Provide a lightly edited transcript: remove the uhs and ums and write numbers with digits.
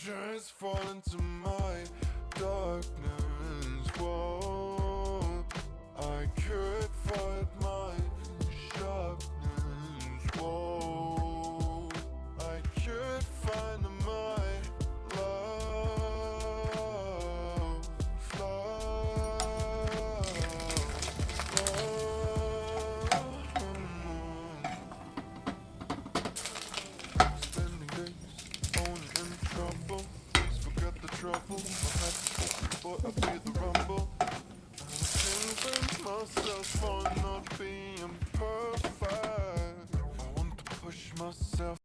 Just fall into my darkness. Whoa, I could fight my sharpness. Whoa, I could find my love, spending days only in trouble. Please forget the trouble. My heart is open, boy, I feel the rumble. I can't blame myself for not being perfect. I want to push myself